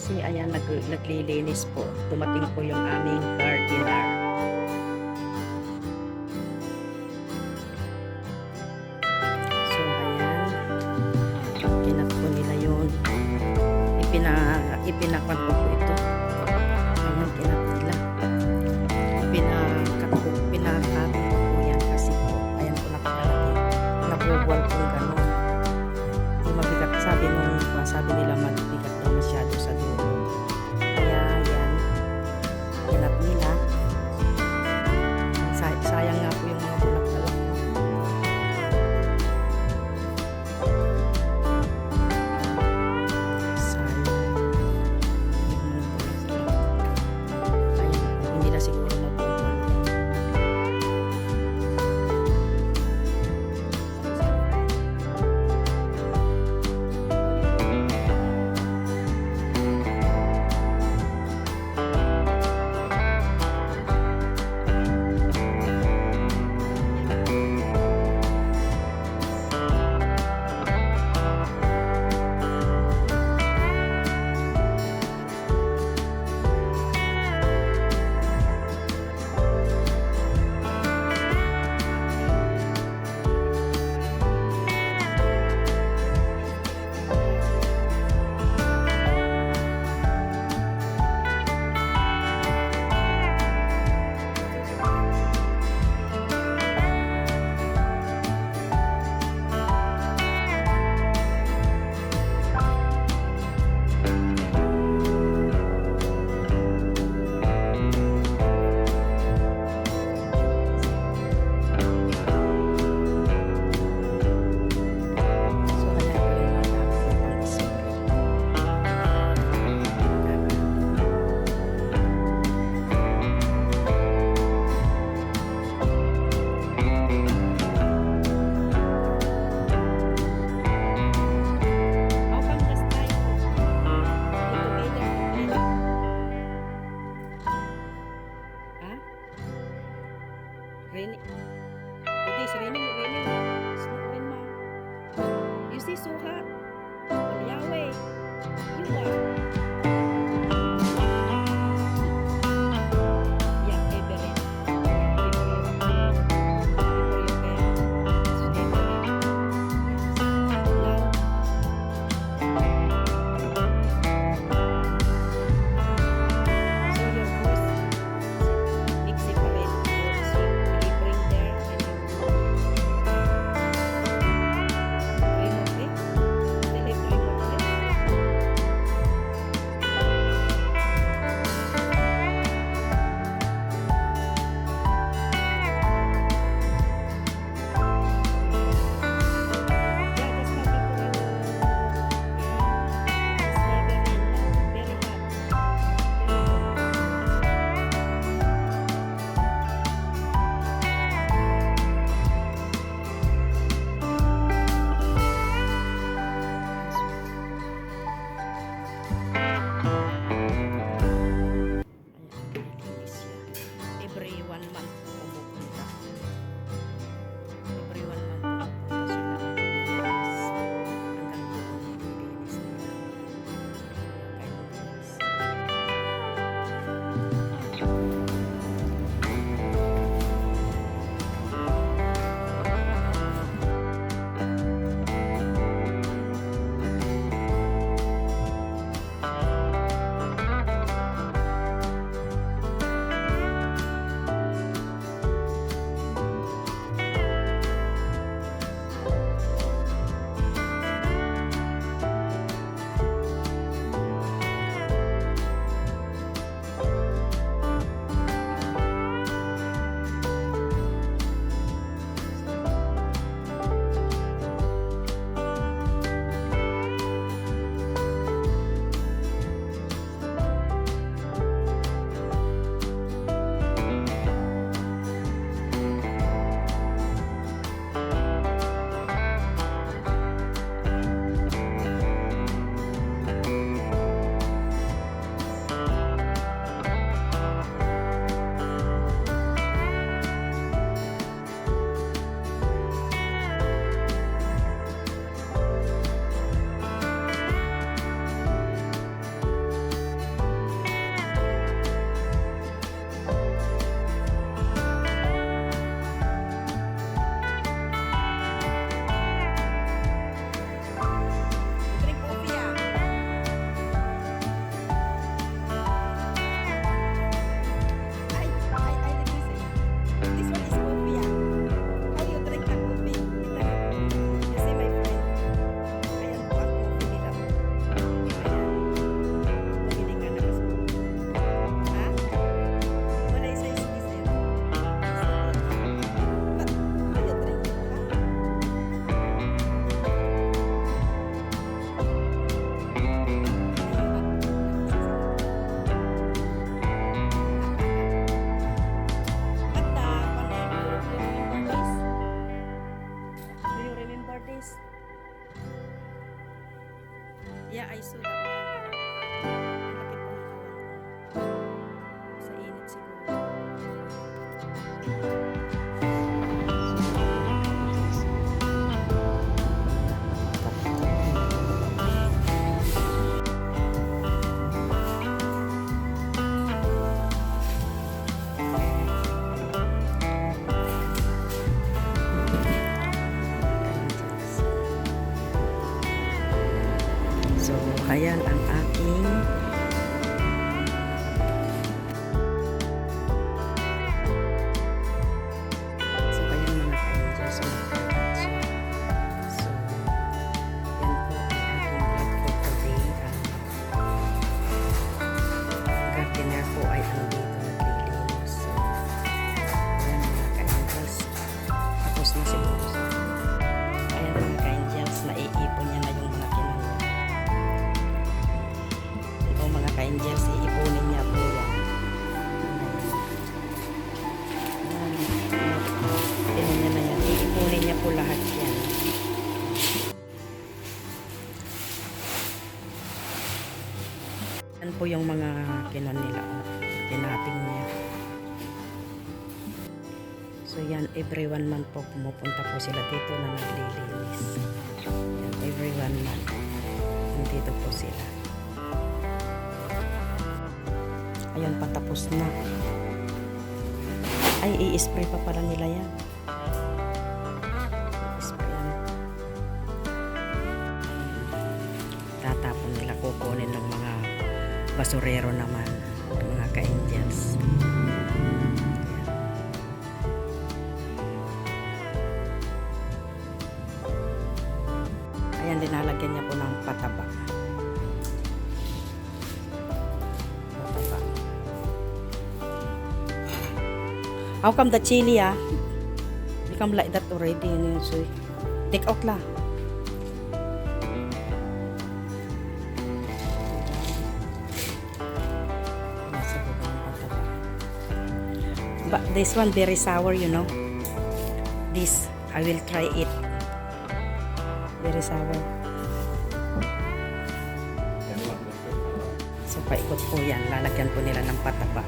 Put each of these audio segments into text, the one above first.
kasi ayan naglilinis po. Dumating po yung aming gardener. So ayan, kinat po nila yun. Ipinakwan ko po ito. Ayan, kinat nila. Pinakatong ko po yan kasi po, ayan po napakalaki. Nabubuwal po gano'n. Di mabigat, sabi nila mabigat daw masyado sa dulo. Kaya yan, kinat nila. Sayang nga po yung mga bulaklak. Raining. It is raining. It's not rain, ma. You see so hot. Oh, Yahweh. You are. Yeah, Everett. Yeah, I saw that one. Ang laki po ng kawan ko. Sa init siguro. So, ayan ang aking so, ayan mga ka-angels. So, yan po ang aking vlog for today. Gardener po ay andito naglilinis. So, ayan mga ka-angels. Tapos na siguro. Ayan mga ka-angels, naiipon niya na yung mga kinanong. Mga ka-angels, iipunin niya po yan. Iipunin niya na yan. Iipunin niya po lahat yan. Yan po yung mga kinon nila. Kinaping niya. So yan, every 1 month po pumupunta po sila dito na naglilinis. Yan, every 1 month. Dito po sila. Ayun, patapos na. Ay, i-spray pa pala nila yan. I-spray yan. Tatapon nila, kukunin ng mga basurero naman. Mga ka-angels. Ayan, dinalagyan niya po ng pataba. How come the chili become like that already? So take out lah. But this one very sour, you know. This I will try it. Very sour. So paikot po yan. Lalagyan po nila ng pataba.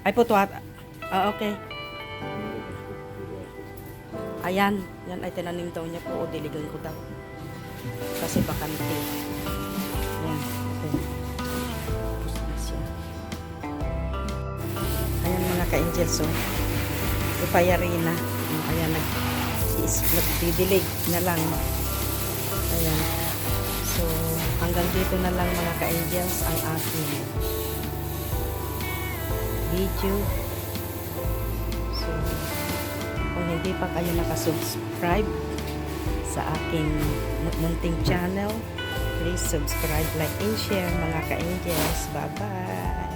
Ay po tuwat. Okay. Ayan. Yan ay tinanim daw niya po. O diligan ko daw. Kasi bakante. Ayan. Okay. Tapos na siya. Ayan mga ka-angels. So, ipayari na. Ayan. Nagdidilig na lang. Ayan. So, hanggang dito na lang mga ka-angels ang ating video. So, kung hindi pa kayo nakasubscribe sa aking munting channel, please subscribe, like, and share mga ka-angels. Bye-bye!